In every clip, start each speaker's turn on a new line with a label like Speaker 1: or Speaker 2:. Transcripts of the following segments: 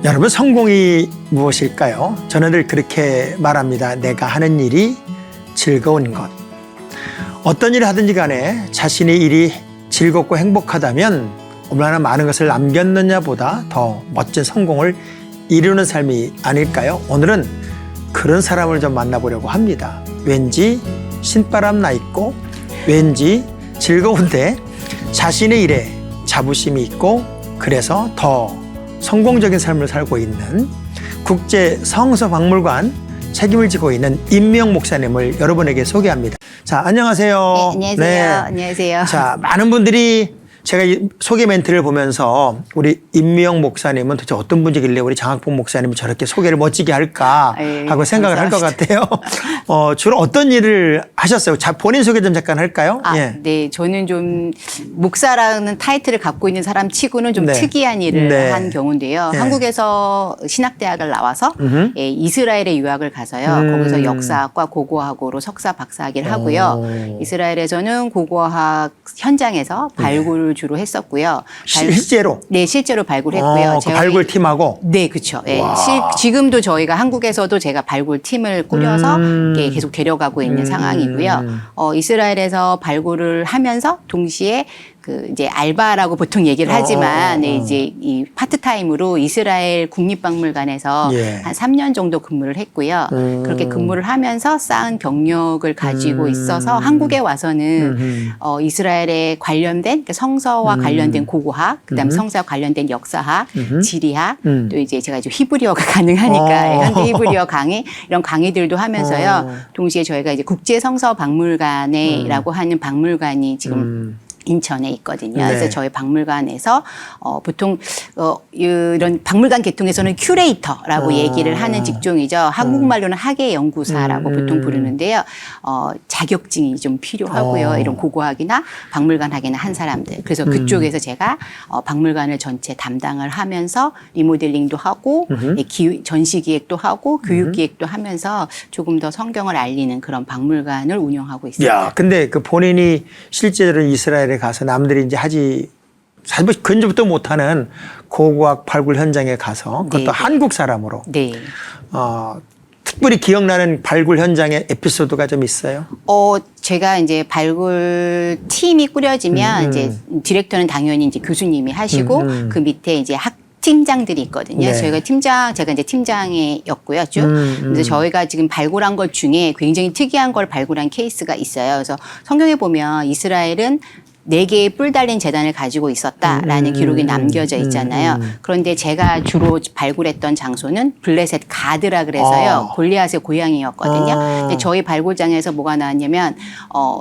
Speaker 1: 여러분, 성공이 무엇일까요? 저는 늘 그렇게 말합니다. 내가 하는 일이 즐거운 것. 어떤 일을 하든지 간에 자신의 일이 즐겁고 행복하다면 얼마나 많은 것을 남겼느냐보다 더 멋진 성공을 이루는 삶이 아닐까요? 오늘은 그런 사람을 좀 만나보려고 합니다. 왠지 신바람 나 있고 왠지 즐거운데 자신의 일에 자부심이 있고 그래서 더 성공적인 삶을 살고 있는 국제성서박물관 책임을 지고 있는 임미영 목사님을 여러분에게 소개합니다. 자, 안녕하세요.
Speaker 2: 네, 안녕하세요. 안녕하세요.
Speaker 1: 자, 많은 분들이 제가 이 소개 멘트를 보면서 우리 임미영 목사님은 도대체 어떤 분이길래 우리 장학봉 목사님이 저렇게 소개를 멋지게 할까 하고 생각을 할 것 같아요. 주로 어떤 일을 하셨어요? 자, 본인 소개 좀 잠깐 할까요?
Speaker 2: 네. 저는 좀 목사라는 타이틀을 갖고 있는 사람 치고는 좀
Speaker 1: 네.
Speaker 2: 특이한 일을
Speaker 1: 네.
Speaker 2: 한 경우인데요.
Speaker 1: 네.
Speaker 2: 한국에서 신학대학을 나와서 이스라엘에 유학을 가서요. 거기서 역사학과 고고학으로 석사 박사학위를 하고요. 이스라엘에서는 고고학 현장에서 발굴을 주로 했었고요.
Speaker 1: 실제로?
Speaker 2: 네, 실제로 발굴했고요.
Speaker 1: 그 발굴팀하고?
Speaker 2: 네, 그렇죠. 네. 지금도 저희가 한국에서도 제가 발굴팀을 꾸려서 계속 데려가고 있는 상황이고요. 이스라엘에서 발굴을 하면서 동시에 이제 알바라고 보통 얘기를 하지만 이제 이 파트타임으로 이스라엘 국립박물관에서 한 3년 정도 근무를 했고요. 그렇게 근무를 하면서 쌓은 경력을 가지고 있어서 한국에 와서는 이스라엘에 관련된 그러니까 성서와 관련된 고고학, 그다음에 성서와 관련된 역사학, 지리학, 또 이제 제가 이제 히브리어가 가능하니까 현대 히브리어 강의 이런 강의들도 하면서요. 동시에 저희가 이제 국제성서박물관에라고 하는 박물관이 지금 인천에 있거든요.
Speaker 1: 네.
Speaker 2: 그래서 저희 박물관에서 보통 이런 박물관 계통에서는 큐레이터라고 얘기를 하는 직종이죠. 한국말로는 학예연구사라고 보통 부르는데요. 자격증이 좀 필요하고요. 이런 고고학이나 박물관학이나 한 사람들. 그래서 그쪽에서 제가 박물관을 전체 담당을 하면서 리모델링도 하고 전시기획도 하고 교육기획도 하면서 조금 더 성경을 알리는 그런 박물관을 운영하고 있습니다.
Speaker 1: 야, 근데 그 본인이 실제로 이스라엘에 가서 남들이 이제 하지 사실 근접도 못하는 고고학 발굴 현장에 가서 그것도
Speaker 2: 네.
Speaker 1: 한국 사람으로
Speaker 2: 네.
Speaker 1: 특별히 기억나는 발굴 현장의 에피소드가 좀 있어요?
Speaker 2: 제가 이제 발굴 팀이 꾸려지면 이제 디렉터는 당연히 이제 교수님이 하시고 그 밑에 이제 팀장들이 있거든요.
Speaker 1: 네.
Speaker 2: 제가 이제 팀장이었고요, 쭉. 그래서 저희가 지금 발굴한 것 중에 굉장히 특이한 걸 발굴한 케이스가 있어요. 그래서 성경에 보면 이스라엘은 4개의 뿔 달린 제단을 가지고 있었다라는 기록이 남겨져 있잖아요. 그런데 제가 주로 발굴했던 장소는 블레셋 가드라 그래서요. 골리앗의 고향이었거든요. 근데 저희 발굴장에서 뭐가 나왔냐면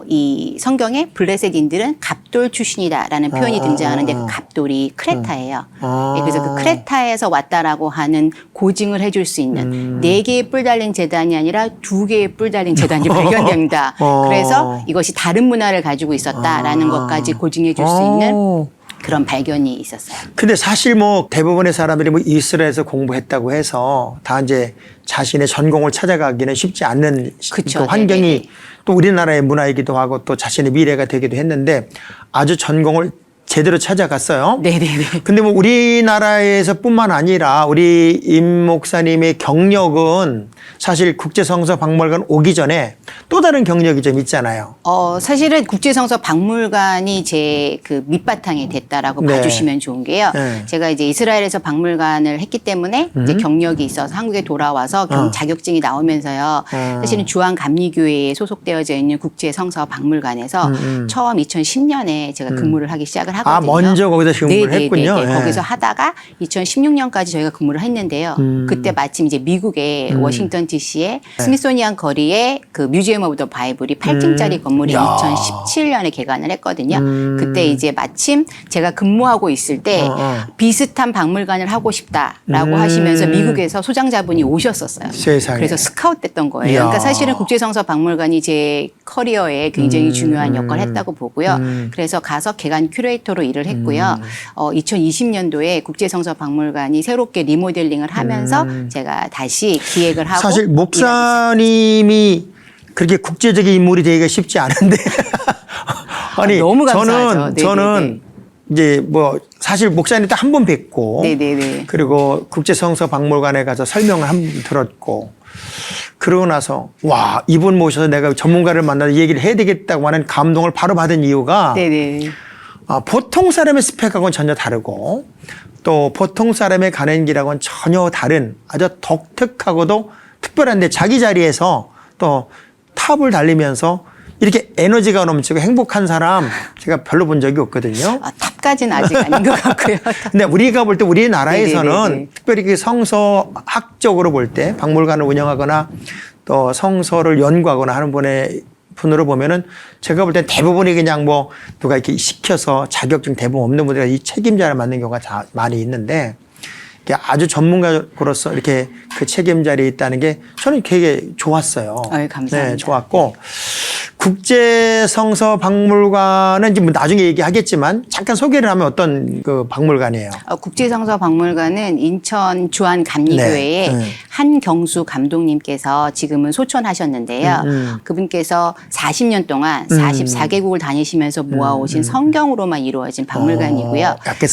Speaker 2: 이 성경에 블레셋인들은 갑돌 출신이다라는 표현이 등장하는데 그 갑돌이 크레타예요. 네, 그래서 그 크레타에서 왔다라고 하는 고증을 해줄 수 있는 4개의 뿔 달린 제단이 아니라 2개의 뿔 달린 제단이 발견됩니다. 그래서 이것이 다른 문화를 가지고 있었다라는 것까지 고증해 줄 수 있는 그런 발견이 있었어요.
Speaker 1: 근데 사실 뭐 대부분의 사람들이 뭐 이스라엘에서 공부했다고 해서 다 이제 자신의 전공을 찾아가기는 쉽지 않는
Speaker 2: 그쵸,
Speaker 1: 그 환경이
Speaker 2: 네네네.
Speaker 1: 또 우리나라의 문화이기도 하고 또 자신의 미래가 되기도 했는데 아주 전공을 제대로 찾아갔어요.
Speaker 2: 네네네.
Speaker 1: 근데 뭐 우리나라에서뿐만 아니라 우리 임 목사님의 경력은 사실 국제성서박물관 오기 전에 또 다른 경력이 좀 있잖아요.
Speaker 2: 사실은 국제성서박물관이 제 그 밑바탕이 됐다라고
Speaker 1: 네.
Speaker 2: 봐주시면 좋은 게요.
Speaker 1: 네.
Speaker 2: 제가 이제 이스라엘에서 박물관을 했기 때문에 이제 경력이 있어서 한국에 돌아와서 자격증이 나오면서요. 사실은 주한감리교회에 소속되어져 있는 국제성서박물관에서 처음 2010년에 제가 근무를 하기 시작을 하거든요.
Speaker 1: 먼저 거기서 근무를
Speaker 2: 네네네네.
Speaker 1: 했군요. 네.
Speaker 2: 거기서 하다가 2016년까지 저희가 근무를 했는데요. 그때 마침 이제 미국의 워싱턴 DC의 스미소니안 거리에 그 뮤지엄 오브 더 바이블이 8층짜리 건물이
Speaker 1: 야.
Speaker 2: 2017년에 개관을 했거든요. 그때 이제 마침 제가 근무하고 있을 때 비슷한 박물관을 하고 싶다라고 하시면서 미국에서 소장자분이 오셨었어요.
Speaker 1: 세상에.
Speaker 2: 그래서 스카웃 됐던 거예요.
Speaker 1: 이야.
Speaker 2: 그러니까 사실은 국제성서박물관이 제 커리어에 굉장히 중요한 역할을 했다고 보고요. 그래서 가서 개관 큐레이터로 일을 했고요. 2020년도에 국제성서박물관이 새롭게 리모델링을 하면서 제가 다시 기획을 하고
Speaker 1: 사실 목사님이 그렇게 국제적인 인물이 되기가 쉽지 않은데 아니
Speaker 2: 너무 감사하죠.
Speaker 1: 저는 이제 뭐 사실 목사님 때 한 번 뵙고
Speaker 2: 네네네.
Speaker 1: 그리고 국제성서박물관에 가서 설명을 한 번 들었고 그러고 나서 와 이분 모셔서 내가 전문가를 만나서 얘기를 해야 되겠다고 하는 감동을 바로 받은 이유가
Speaker 2: 네네.
Speaker 1: 보통 사람의 스펙하고는 전혀 다르고 또 보통 사람의 가는 길하고는 전혀 다른 아주 독특하고도 특별한데 자기 자리에서 또 탑을 달리면서 이렇게 에너지가 넘치고 행복한 사람 제가 별로 본 적이 없거든요.
Speaker 2: 탑까지는 아직 아닌 것 같고요.
Speaker 1: 근데 우리가 볼 때 우리나라에서는
Speaker 2: 네네네네.
Speaker 1: 특별히 그 성서학적으로 볼 때 박물관을 운영하거나 또 성서를 연구하거나 하는 분으로 보면은 제가 볼 때 대부분이 그냥 뭐 누가 이렇게 시켜서 자격증 대부분 없는 분들이 이 책임자를 맡는 경우가 많이 있는데 아주 전문가로서 이렇게 그 책임자리에 있다는 게 저는 되게 좋았어요.
Speaker 2: 감사합니다.
Speaker 1: 네, 좋았고 국제성서박물관은 이제 뭐 나중에 얘기하겠지만 잠깐 소개를 하면 어떤 그 박물관이에요?
Speaker 2: 국제성서박물관은 인천 주한 감리교회의
Speaker 1: 네.
Speaker 2: 한경수 감독님께서 지금은 소천하셨는데요. 그분께서 40년 동안 44개국을 다니시면서 모아오신 성경으로만 이루어진 박물관이고요.
Speaker 1: 약간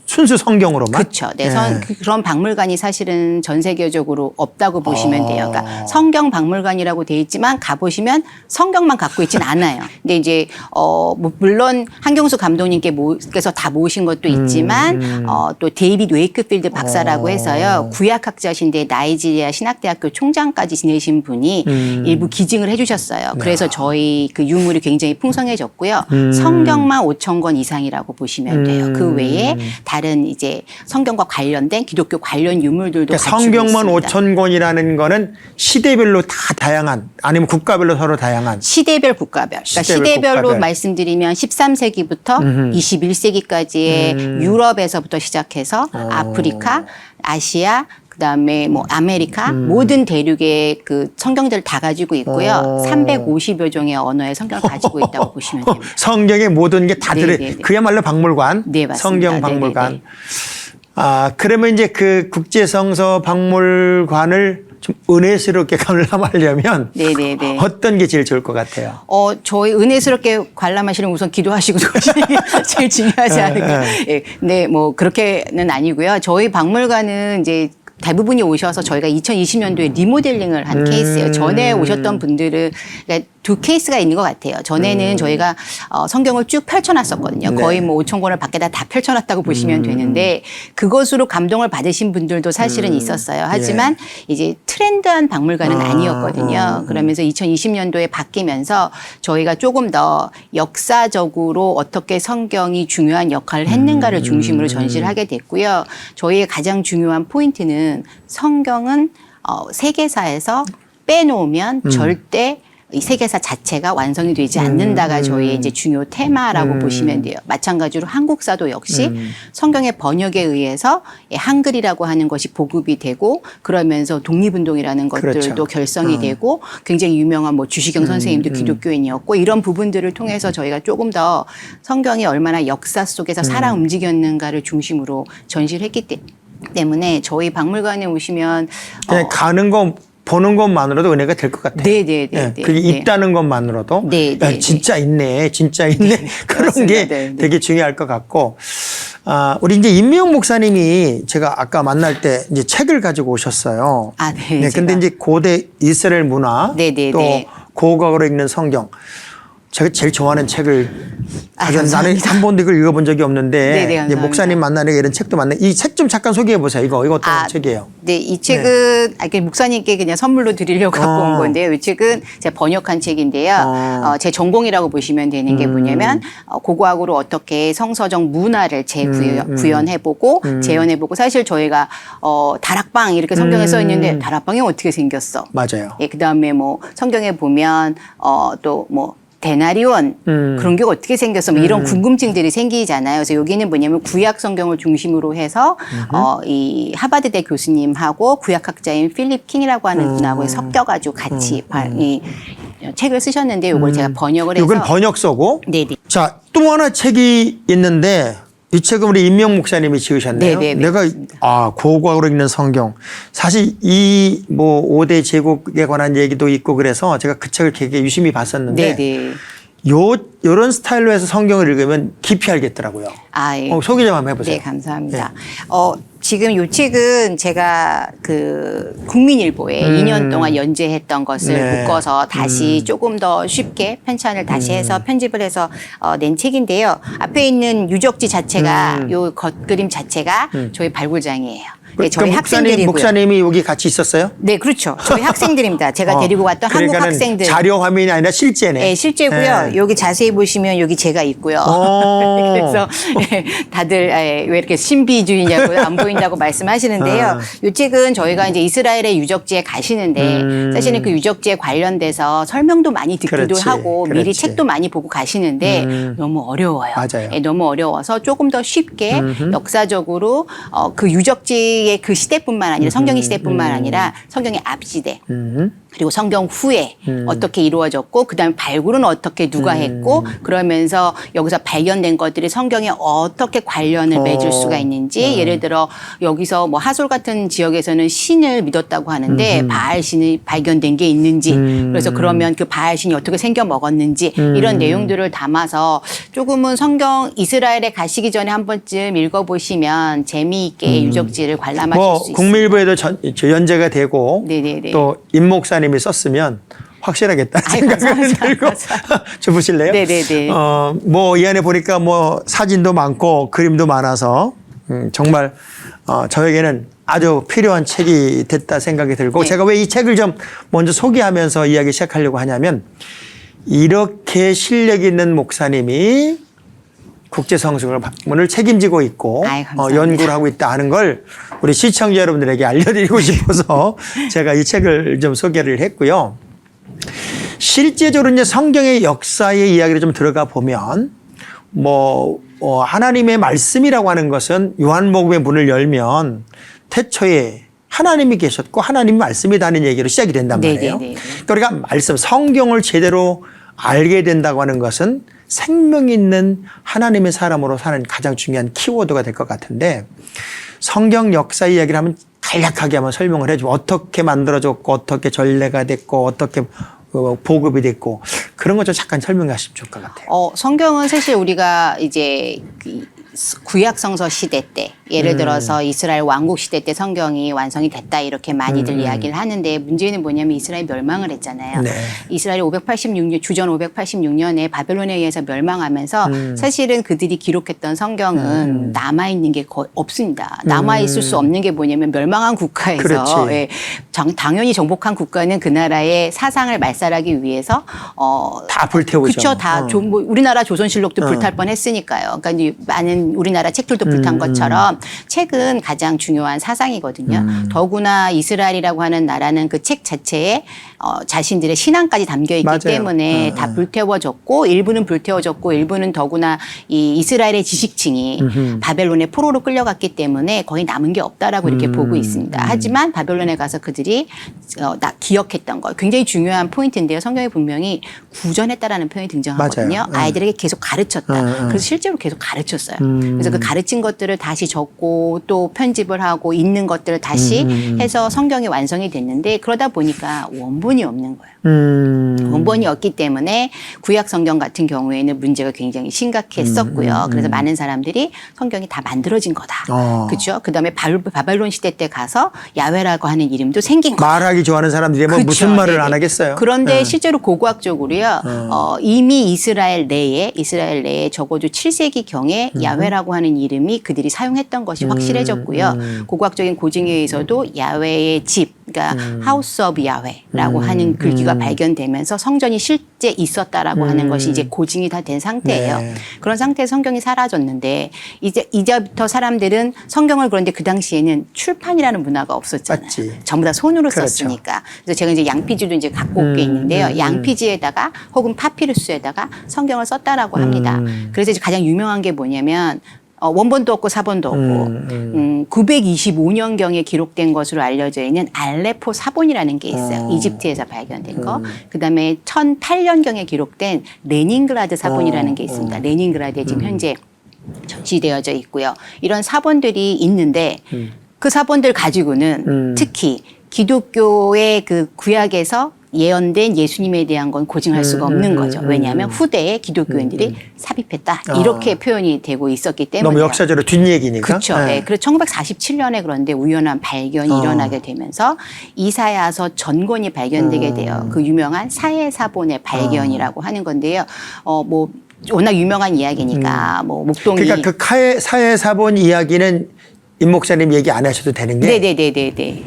Speaker 1: 순수 성경으로만?
Speaker 2: 그렇죠. 네, 그런 박물관이 사실은 전 세계적으로 없다고 보시면 돼요. 그러니까 성경 박물관이라고 돼 있지만 가보시면 성경만 갖고 있지는 않아요. 근데 이제 뭐 물론 한경수 감독님께서 다 모신 것도 있지만 또 데이빗 웨이크필드 박사라고 해서요. 구약학자신데 나이지리아 신학대학교 총장까지 지내신 분이 일부 기증을 해주셨어요. 그래서 저희 그 유물이 굉장히 풍성해졌고요. 성경만 5,000권 이상이라고 보시면 돼요. 그 외에 다른 이제 성경과 관련된 기독교 관련 유물들도
Speaker 1: 그러니까
Speaker 2: 갖추고
Speaker 1: 성경만
Speaker 2: 있습니다.
Speaker 1: 5,000권이라는 거는 시대별로 다 다양한 아니면 국가별로 서로 다양한
Speaker 2: 시대별 국가별. 그러니까 시대별로
Speaker 1: 국가별.
Speaker 2: 말씀드리면 13세기부터 21세기까지의 유럽에서부터 시작해서 아프리카, 아시아, 그다음에 뭐 아메리카 모든 대륙의 그 성경들을 다 가지고 있고요. 350여 종의 언어의 성경을 가지고 있다고 보시면 됩니다.
Speaker 1: 성경의 모든 게 다 들어
Speaker 2: 네네네.
Speaker 1: 그야말로 박물관.
Speaker 2: 네, 맞습니다.
Speaker 1: 성경 박물관.
Speaker 2: 네네네.
Speaker 1: 그러면 이제 그 국제성서 박물관을 좀 은혜스럽게 관람하려면
Speaker 2: 네네네.
Speaker 1: 어떤 게 제일 좋을 것 같아요?
Speaker 2: 저희 은혜스럽게 관람하시는 우선 기도하시고 들어오시는 게 제일 중요하지 않을까. 예. 근데 뭐 그렇게는 아니고요. 저희 박물관은 이제 대부분이 오셔서 저희가 2020년도에 리모델링을 한 케이스예요. 전에 오셨던 분들은 그러니까 두 케이스가 있는 것 같아요. 전에는 저희가 성경을 쭉 펼쳐놨었거든요.
Speaker 1: 네.
Speaker 2: 거의 뭐 5,000권을 밖에다 다 펼쳐놨다고 보시면 되는데 그것으로 감동을 받으신 분들도 사실은 있었어요. 하지만 이제 트렌드한 박물관은 아니었거든요. 그러면서 2020년도에 바뀌면서 저희가 조금 더 역사적으로 어떻게 성경이 중요한 역할을 했는가를 중심으로 전시를 하게 됐고요. 저희의 가장 중요한 포인트는 성경은 세계사에서 빼놓으면 절대 이 세계사 자체가 완성이 되지 않는다가 저희의 이제 중요 테마라고 보시면 돼요. 마찬가지로 한국사도 역시 성경의 번역에 의해서 한글이라고 하는 것이 보급이 되고 그러면서 독립운동이라는 것들도
Speaker 1: 그렇죠.
Speaker 2: 결성이 되고 굉장히 유명한 뭐 주시경 선생님도 기독교인이었고 이런 부분들을 통해서 저희가 조금 더 성경이 얼마나 역사 속에서 살아 움직였는가를 중심으로 전시를 했기 때문에 저희 박물관에 오시면
Speaker 1: 그냥 가는 거 보는 것만으로도 은혜가 될 것 같아요.
Speaker 2: 네네네.
Speaker 1: 예, 그게 있다는 것만으로도
Speaker 2: 네, 네,
Speaker 1: 진짜 있네, 진짜 있네 그런
Speaker 2: 맞습니다.
Speaker 1: 게
Speaker 2: 네, 네.
Speaker 1: 되게 중요할 것 같고 우리 이제 임미영 목사님이 제가 아까 만날 때 이제 책을 가지고 오셨어요.
Speaker 2: 네.
Speaker 1: 네, 근데 이제 고대 이스라엘 문화
Speaker 2: 네, 네,
Speaker 1: 또
Speaker 2: 네.
Speaker 1: 고고학으로 읽는 성경. 제가 제일 좋아하는 책을 나는
Speaker 2: 감사합니다.
Speaker 1: 한 번도 이걸 읽어본 적이 없는데
Speaker 2: 네, 네,
Speaker 1: 이제
Speaker 2: 감사합니다.
Speaker 1: 목사님 만나는 이런 책도 많네. 이 책 좀 잠깐 소개해 보세요. 이거 어떤 책이에요?
Speaker 2: 네, 이 책은 목사님께 그냥 선물로 드리려고 갖고 온 건데요. 이 책은 제가 번역한 책인데요. 제 전공이라고 보시면 되는 게 뭐냐면 고고학으로 어떻게 성서적 문화를 재구현해보고 재현해보고 사실 저희가 다락방 이렇게 성경에 써 있는데 다락방이 어떻게 생겼어?
Speaker 1: 맞아요.
Speaker 2: 예, 그다음에 뭐 성경에 보면 또 뭐 데나리온 그런 게 어떻게 생겼어? 뭐 이런 궁금증들이 생기잖아요. 그래서 여기는 뭐냐면 구약 성경을 중심으로 해서 이 하버드대 교수님하고 구약학자인 필립 킹이라고 하는 분하고 섞여가지고 같이 이 책을 쓰셨는데 이걸 제가 번역을 해서
Speaker 1: 이건 번역서고.
Speaker 2: 네네.
Speaker 1: 자, 또 하나 책이 있는데 이 책은 우리 임명 목사님이 지으셨네요.
Speaker 2: 네네.
Speaker 1: 내가 고고학으로 읽는 성경. 사실 이 뭐 5대 제국에 관한 얘기도 있고 그래서 제가 그 책을 되게 유심히 봤었는데
Speaker 2: 네네.
Speaker 1: 요런 스타일로 해서 성경을 읽으면 깊이 알겠더라고요.
Speaker 2: 아, 예.
Speaker 1: 소개 좀 한번 해보세요.
Speaker 2: 네, 감사합니다. 지금 요 책은 제가 그 국민일보에 2년 동안 연재했던 것을
Speaker 1: 네.
Speaker 2: 묶어서 다시 조금 더 쉽게 편찬을 다시 해서 편집을 해서 낸 책인데요. 앞에 있는 유적지 자체가 요 겉그림 자체가 저희 발굴장이에요. 네, 저희 학생들이고요.
Speaker 1: 목사님이 여기 같이 있었어요?
Speaker 2: 네, 그렇죠. 저희 학생들입니다. 제가 데리고 갔던 한국
Speaker 1: 그러니까는
Speaker 2: 학생들.
Speaker 1: 자료 화면이 아니라 실제네.
Speaker 2: 네, 실제고요.
Speaker 1: 네.
Speaker 2: 여기 자세히 보시면 여기 제가 있고요. 그래서 다들 왜 이렇게 신비주의냐고 안 보인다고 말씀하시는데요. 이 책은 저희가 이제 이스라엘의 유적지에 가시는데 사실은 그 유적지에 관련돼서 설명도 많이 듣기도
Speaker 1: 그렇지,
Speaker 2: 하고 미리
Speaker 1: 그렇지.
Speaker 2: 책도 많이 보고 가시는데 너무 어려워요.
Speaker 1: 맞아요.
Speaker 2: 네, 너무 어려워서 조금 더 쉽게 역사적으로 그 유적지의 그 시대뿐만 아니라 성경의 시대뿐만 아니라 성경의 앞시대 그리고 성경 후에 어떻게 이루어졌고 그다음에 발굴은 어떻게 누가 했고 그러면서 여기서 발견된 것들이 성경에 어떻게 관련을 맺을 수가 있는지 예를 들어 여기서 뭐 하솔 같은 지역에서는 신을 믿었다고 하는데 바알 신이 발견된 게 있는지 그래서 그러면 그 바알 신이 어떻게 생겨 먹었는지 이런 내용들을 담아서 조금은 성경 이스라엘에 가시기 전에 한 번쯤 읽어보시면 재미있게 유적지를 관람하실 수 있습니다.
Speaker 1: 국민일보에도 연재가 되고
Speaker 2: 네네네.
Speaker 1: 또 임 목사님이 썼으면 확실하겠다는 생각이 들고 좀 보실래요?
Speaker 2: 네네네.
Speaker 1: 뭐 이 안에 보니까 뭐 사진도 많고 그림도 많아서 정말 저에게는 아주 필요한 책이 됐다 생각이 들고
Speaker 2: 네.
Speaker 1: 제가 왜 이 책을 좀 먼저 소개하면서 이야기 시작하려고 하냐면 이렇게 실력 있는 목사님이 국제성수문을 책임지고 있고
Speaker 2: 아이, 감사합니다.
Speaker 1: 연구를 하고 있다 하는 걸 우리 시청자 여러분들에게 알려드리고 싶어서 제가 이 책을 좀 소개를 했고요. 실제적으로 이제 성경의 역사의 이야기를 좀 들어가 보면 하나님의 말씀이라고 하는 것은 요한복음의 문을 열면 태초에 하나님이 계셨고 하나님이 말씀이라는 얘기로 시작이 된단 말이에요.
Speaker 2: 네네네.
Speaker 1: 그러니까 우리가 말씀, 성경을 제대로 알게 된다고 하는 것은 생명 있는 하나님의 사람으로 사는 가장 중요한 키워드가 될 것 같은데 성경 역사 이야기를 하면 간략하게 한번 설명을 해주고 어떻게 만들어졌고 어떻게 전례가 됐고 어떻게 보급이 됐고 그런 것 좀 잠깐 설명하시면 좋을 것 같아요.
Speaker 2: 성경은 사실 우리가 이제 구약 성서 시대 때 예를 들어서 이스라엘 왕국 시대 때 성경이 완성이 됐다 이렇게 많이들 이야기를 하는데 문제는 뭐냐면 이스라엘 멸망을 했잖아요.
Speaker 1: 네.
Speaker 2: 이스라엘이 586년 주전 586년에 바벨론에 의해서 멸망하면서 사실은 그들이 기록했던 성경은 남아 있는 게 거의 없습니다. 남아 있을 수 없는 게 뭐냐면 멸망한 국가에서
Speaker 1: 그렇지.
Speaker 2: 예, 당연히 정복한 국가는 그 나라의 사상을 말살하기 위해서
Speaker 1: 다 불태우죠.
Speaker 2: 그렇죠. 다 뭐 우리나라 조선실록도 불탈 뻔했으니까요. 그러니까 이제 많은 우리나라 책들도 불탄 것처럼 책은 가장 중요한 사상이거든요. 더구나 이스라엘이라고 하는 나라는 그 책 자체에 자신들의 신앙까지 담겨 있기
Speaker 1: 맞아요.
Speaker 2: 때문에 다 불태워졌고 일부는 불태워졌고 일부는 더구나 이 이스라엘의 지식층이 바벨론의 포로로 끌려갔기 때문에 거의 남은 게 없다라고 이렇게 보고 있습니다. 하지만 바벨론에 가서 그들이 기억했던 거 굉장히 중요한 포인트인데요. 성경에 분명히 구전했다라는 표현이 등장하거든요.
Speaker 1: 맞아요.
Speaker 2: 아이들에게 계속 가르쳤다. 그래서 실제로 계속 가르쳤어요. 그래서 그 가르친 것들을 다시 적고 또 편집을 하고 읽는 것들을 다시 해서 성경이 완성이 됐는데 그러다 보니까 원본이 없는 거예요. 원본이 없기 때문에 구약 성경 같은 경우에는 문제가 굉장히 심각했었고요. 그래서 많은 사람들이 성경이 다 만들어진 거다. 그렇죠? 그다음에 바벨론 시대 때 가서 야훼라고 하는 이름도 생긴 거예요.
Speaker 1: 말하기 좋아하는 사람들이 뭐
Speaker 2: 그쵸,
Speaker 1: 무슨 말을
Speaker 2: 네네.
Speaker 1: 안 하겠어요.
Speaker 2: 그런데 실제로 고고학적으로요. 이미 이스라엘 내에 적어도 7세기 경에 야훼라고 하는 이름이 그들이 사용했던 것이 확실해졌고요. 고고학적인 고증에 의해서도 야훼의 집, 그러니까 하우스 오브 야훼라고 하는 글귀가 발견되면서 성전이 실제 있었다라고 하는 것이 이제 고증이 다 된 상태예요.
Speaker 1: 네.
Speaker 2: 그런 상태에서 성경이 사라졌는데 이제부터 사람들은 성경을 그런데 그 당시에는 출판이라는 문화가 없었잖아요.
Speaker 1: 맞지.
Speaker 2: 전부 다 손으로
Speaker 1: 그렇죠.
Speaker 2: 썼으니까. 그래서 제가 이제 양피지도 이제 갖고 올 게 있는데요. 양피지에다가 혹은 파피루스에다가 성경을 썼다라고 합니다. 그래서 이제 가장 유명한 게 뭐냐면 원본도 없고 사본도 없고 925년경에 기록된 것으로 알려져 있는 알레포 사본이라는 게 있어요. 이집트에서 발견된 거. 그다음에 1008년경에 기록된 레닌그라드 사본이라는 게 있습니다. 레닌그라드에 지금 현재 전시되어져 있고요. 이런 사본들이 있는데 그 사본들 가지고는 특히 기독교의 그 구약에서 예언된 예수님에 대한 건 고증할 수가 없는 거죠. 왜냐하면 후대에 기독교인들이 삽입했다. 이렇게 표현이 되고 있었기 때문에.
Speaker 1: 너무 역사적으로 뒷얘기니까.
Speaker 2: 그렇죠. 네. 그래서 1947년에 그런데 우연한 발견이 일어나게 되면서 이사야서 전권이 발견되게 돼요. 그 유명한 사해사본의 발견이라고 하는 건데요. 뭐 워낙 유명한 이야기니까 뭐 목동이.
Speaker 1: 그러니까 그 사해사본 이야기는 임 목사님 얘기 안 하셔도 되는 게
Speaker 2: 네네네네네.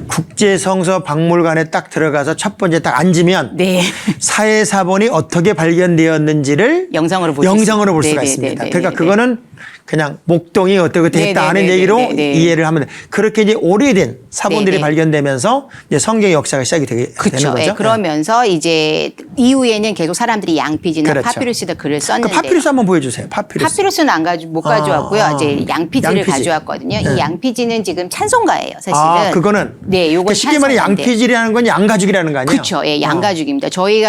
Speaker 1: 국제성서 박물관에 딱 들어가서 첫 번째 딱 앉으면
Speaker 2: 네.
Speaker 1: 사해사본이 어떻게 발견되었는지를
Speaker 2: 영상으로 볼
Speaker 1: 수가 있습니다. 그러니까 그거는 그냥 목동이 어떻게 됐다 하는 얘기로 이해를 하면 돼. 그렇게 이제 오래된 사본들이 발견되면서 이제 성경의 역사가 시작이 되는 거죠.
Speaker 2: 네, 그러면서 이제 이후에는 계속 사람들이 양피지나 파피루스에다 글을 썼는데.
Speaker 1: 그 파피루스 한번 보여주세요. 파피루스는
Speaker 2: 못 가져왔고요. 이제 양피지를 가져왔거든요. 이 양피지는 지금 찬송가예요, 사실은.
Speaker 1: 그거는.
Speaker 2: 네, 요건
Speaker 1: 쉽게 말해 양피지라는 건 양가죽이라는 거 아니에요?
Speaker 2: 그렇죠. 예, 양가죽입니다. 저희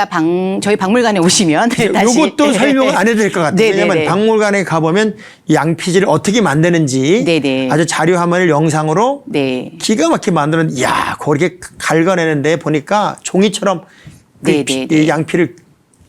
Speaker 2: 박물관에 오시면 다시
Speaker 1: 이것도 설명을 안 해도 될 것 같아요. 왜냐하면 박물관에 가보면 양피지를 어떻게 만드는지 아주 자료 화면을 영상으로 기가 막히게 만드는, 이야, 그렇게 갈궈내는데 보니까 종이처럼 이 양피를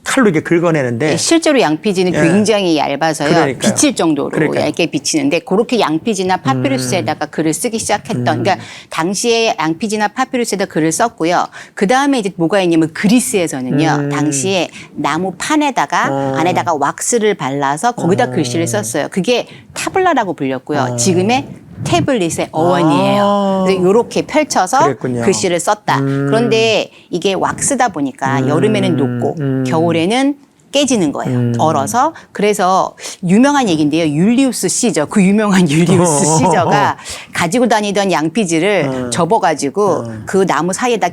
Speaker 1: 칼로 이렇게 긁어내는데
Speaker 2: 실제로 양피지는 굉장히 얇아서요. 비칠 정도로 얇게 비치는데 그렇게 양피지나 파피루스에다가 글을 쓰기 시작했던 그러니까 당시에 양피지나 파피루스에다 글을 썼고요. 그다음에 이제 뭐가 있냐면 그리스에서는요. 당시에 나무 판에다가 안에다가 왁스를 발라서 거기다 글씨를 썼어요. 그게 타블라라고 불렸고요. 지금의 태블릿의 어원이에요. 그래서 이렇게 펼쳐서 글씨를 썼다. 그런데 이게 왁스다 보니까 여름에는 녹고 겨울에는 깨지는 거예요. 얼어서. 그래서 유명한 얘기인데요. 율리우스 시저, 그 유명한 율리우스 시저가 가지고 다니던 양피지를 접어가지고 그 나무 사이에다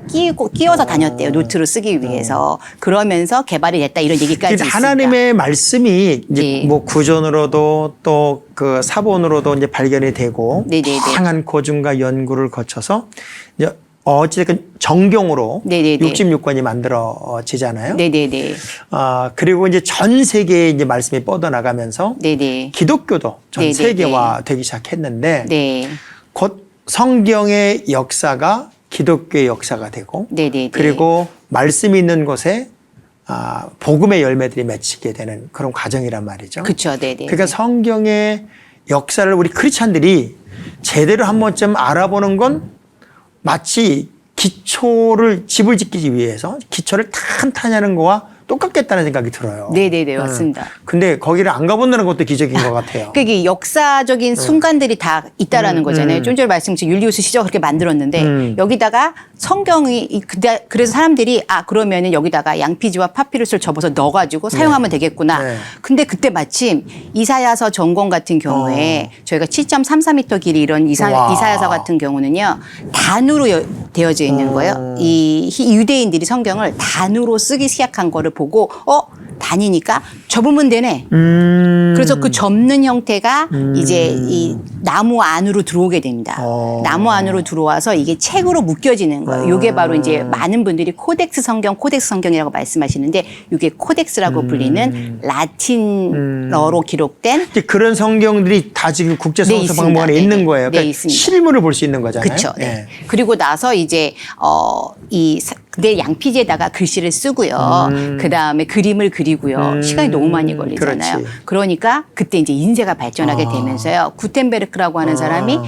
Speaker 2: 끼워서 다녔대요. 노트로 쓰기 위해서. 그러면서 개발이 됐다. 이런 얘기까지 있습니다.
Speaker 1: 하나님의 말씀이 이제 뭐 구전으로도 또 그 사본으로도 이제 발견이 되고 다양한 고증과 연구를 거쳐서 이제 어쨌든 정경으로 66권이 만들어지잖아요. 그리고 이제 전 세계에 이제 말씀이 뻗어나가면서 기독교도 전 세계화 되기 시작했는데 곧 성경의 역사가 기독교의 역사가 되고 그리고 말씀이 있는 곳에 복음의 열매들이 맺히게 되는 그런 과정이란 말이죠.
Speaker 2: 그렇죠.
Speaker 1: 그러니까 성경의 역사를 우리 크리스찬들이 제대로 한 번쯤 알아보는 건 마치 집을 짓기 위해서 기초를 탄탄히 하는 거와 똑같겠다는 생각이 들어요.
Speaker 2: 맞습니다.
Speaker 1: 근데 거기를 안 가본다는 것도 기적인 것 같아요.
Speaker 2: 그게 역사적인 순간들이 다 있다라는 거잖아요. 좀 전에 말씀드린 율리우스 시저가 그렇게 만들었는데 여기다가 성경이 그래서 사람들이 그러면은 여기다가 양피지와 파피루스를 접어서 넣어가지고 사용하면 되겠구나. 근데 그때 마침 이사야서 전권 같은 경우에 저희가 7.34m 길이 이런 이사야서 같은 경우는요 단으로 되어져 있는 거예요. 이 유대인들이 성경을 단으로 쓰기 시작한 거를 보고 단이니까 접으면 되네. 그래서 그 접는 형태가 이제 이 나무 안으로 들어오게 됩니다. 나무 안으로 들어와서 이게 책으로 묶여지는 거예요. 이게 바로 이제 많은 분들이 코덱스 성경이라고 말씀하시는데 이게 코덱스라고 불리는 라틴어로 기록된
Speaker 1: 그런 성경들이 다 지금 국제성서박물관에 있는 거예요. 그러니까 실물을 볼 수 있는 거잖아요.
Speaker 2: 그렇죠. 그리고 나서 이제 내 양피지에다가 글씨를 쓰고요. 그 다음에 그림을 그리고요. 시간이 너무 많이 걸리잖아요. 그러니까 그때 이제 인쇄가 발전하게 되면서요. 구텐베르크라고 하는 사람이